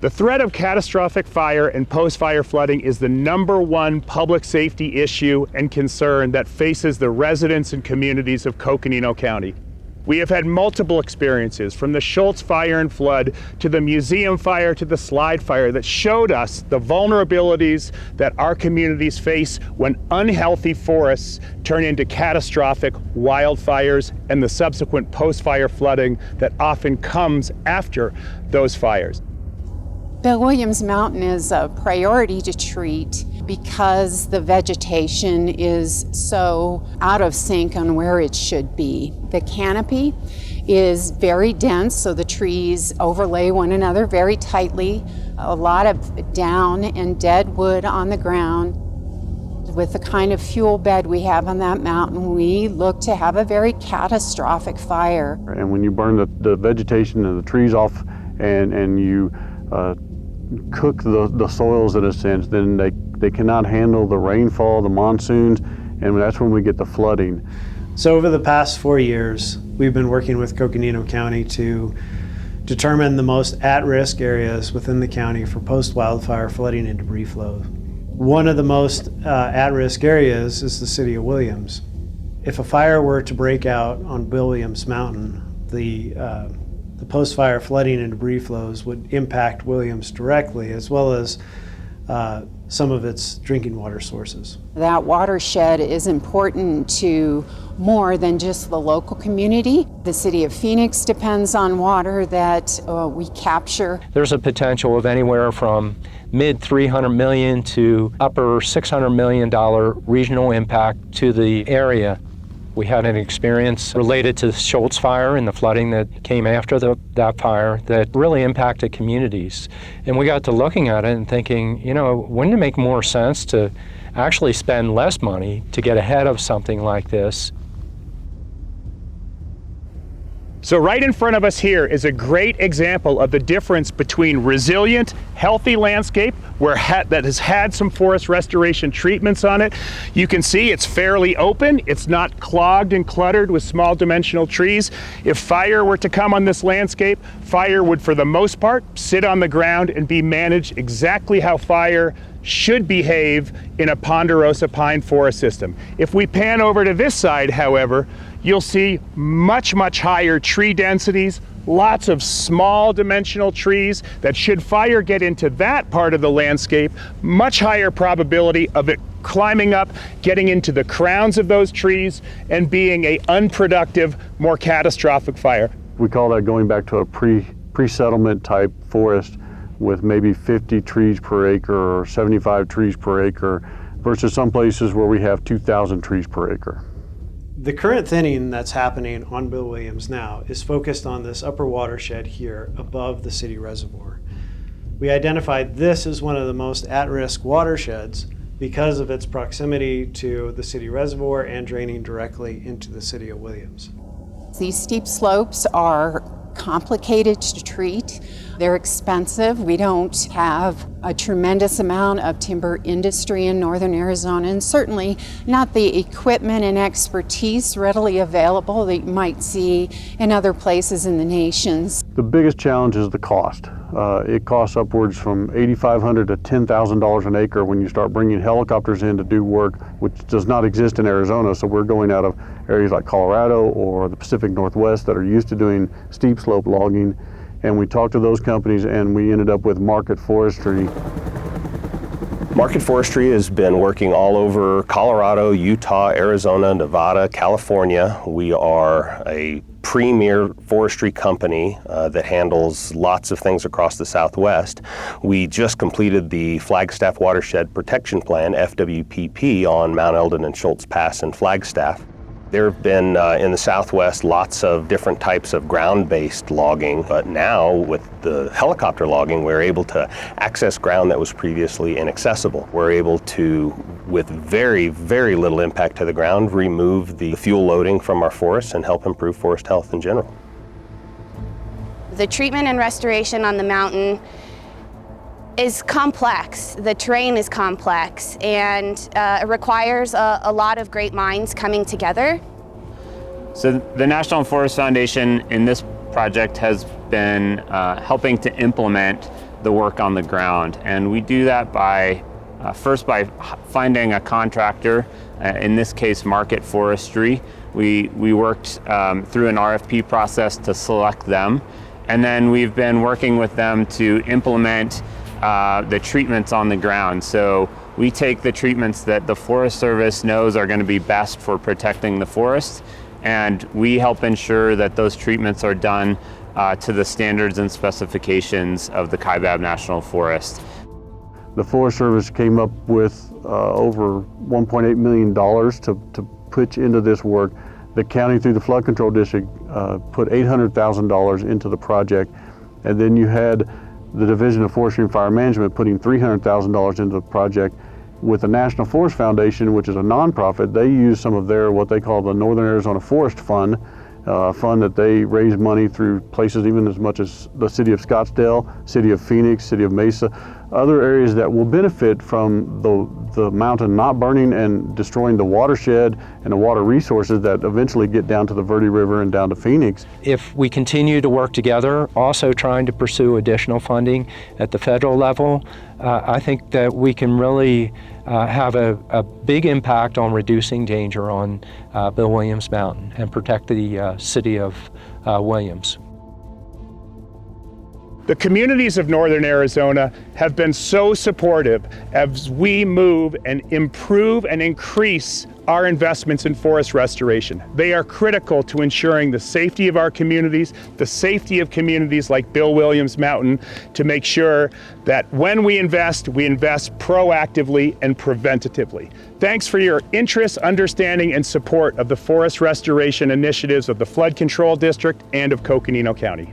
The threat of catastrophic fire and post-fire flooding is the #1 public safety issue and concern that faces the residents and communities of Coconino County. We have had multiple experiences, from the Schultz fire and flood to the museum fire to the slide fire, that showed us the vulnerabilities that our communities face when unhealthy forests turn into catastrophic wildfires and the subsequent post-fire flooding that often comes after those fires. Bill Williams Mountain is a priority to treat because the vegetation is so out of sync on where it should be. The canopy is very dense, so the trees overlay one another very tightly. A lot of down and dead wood on the ground. With the kind of fuel bed we have on that mountain, we look to have a very catastrophic fire. And when you burn the vegetation and the trees off and you cook the soils in a sense, then they cannot handle the rainfall, the monsoons, and that's when we get the flooding. So over the past 4 years, we've been working with Coconino County to determine the most at-risk areas within the county for post-wildfire flooding and debris flow. One of the most at-risk areas is the city of Williams. If a fire were to break out on Bill Williams Mountain, the post-fire flooding and debris flows would impact Williams directly, as well as some of its drinking water sources. That watershed is important to more than just the local community. The city of Phoenix depends on water that we capture. There's a potential of anywhere from mid $300 million to upper $600 million regional impact to the area. We had an experience related to the Schultz fire and the flooding that came after that fire that really impacted communities. And we got to looking at it and thinking, wouldn't it make more sense to actually spend less money to get ahead of something like this? So right in front of us here is a great example of the difference between resilient, healthy landscape that has had some forest restoration treatments on it. You can see it's fairly open. It's not clogged and cluttered with small dimensional trees. If fire were to come on this landscape, fire would, for the most part, sit on the ground and be managed exactly how fire should behave in a ponderosa pine forest system. If we pan over to this side, however, you'll see much, much higher tree densities, lots of small dimensional trees that, should fire get into that part of the landscape, much higher probability of it climbing up, getting into the crowns of those trees, and being an unproductive, more catastrophic fire. We call that going back to a pre-settlement type forest with maybe 50 trees per acre or 75 trees per acre versus some places where we have 2,000 trees per acre. The current thinning that's happening on Bill Williams now is focused on this upper watershed here above the city reservoir. We identified this as one of the most at-risk watersheds because of its proximity to the city reservoir and draining directly into the city of Williams. These steep slopes are complicated to treat. They're expensive. We don't have a tremendous amount of timber industry in northern Arizona, and certainly not the equipment and expertise readily available that you might see in other places in the nations. The biggest challenge is the cost. It costs upwards from $8,500 to $10,000 an acre when you start bringing helicopters in to do work which does not exist in Arizona. So we're going out of areas like Colorado or the Pacific Northwest that are used to doing steep slope logging. And we talked to those companies and we ended up with Market Forestry. Market Forestry has been working all over Colorado, Utah, Arizona, Nevada, California. We are a premier forestry company that handles lots of things across the Southwest. We just completed the Flagstaff Watershed Protection Plan, FWPP, on Mount Eldon and Schultz Pass in Flagstaff. There have been in the Southwest lots of different types of ground-based logging, but now with the helicopter logging, we're able to access ground that was previously inaccessible. We're able to, with very, very little impact to the ground, remove the fuel loading from our forests and help improve forest health in general. The treatment and restoration on the mountain is complex. The terrain is complex, and it requires a lot of great minds coming together. So the National Forest Foundation in this project has been helping to implement the work on the ground. And we do that by first by finding a contractor, in this case Market Forestry. We worked through an RFP process to select them, and then we've been working with them to implement the treatments on the ground. So we take the treatments that the Forest Service knows are going to be best for protecting the forest, and we help ensure that those treatments are done to the standards and specifications of the Kalbab National Forest. The Forest Service came up with over $1.8 million to pitch into this work. The county, through the Flood Control District, put $800,000 into the project, and then you had the Division of Forestry and Fire Management putting $300,000 into the project. With the National Forest Foundation, which is a nonprofit, they use some of their what they call the Northern Arizona Forest Fund, a fund that they raise money through places even as much as the city of Scottsdale, city of Phoenix, city of Mesa, other areas that will benefit from the mountain not burning and destroying the watershed and the water resources that eventually get down to the Verde River and down to Phoenix. If we continue to work together, also trying to pursue additional funding at the federal level, I think that we can really have a big impact on reducing danger on Bill Williams Mountain and protect the city of Williams. The communities of Northern Arizona have been so supportive as we move and improve and increase our investments in forest restoration. They are critical to ensuring the safety of our communities, the safety of communities like Bill Williams Mountain, to make sure that when we invest proactively and preventatively. Thanks for your interest, understanding, and support of the forest restoration initiatives of the Flood Control District and of Coconino County.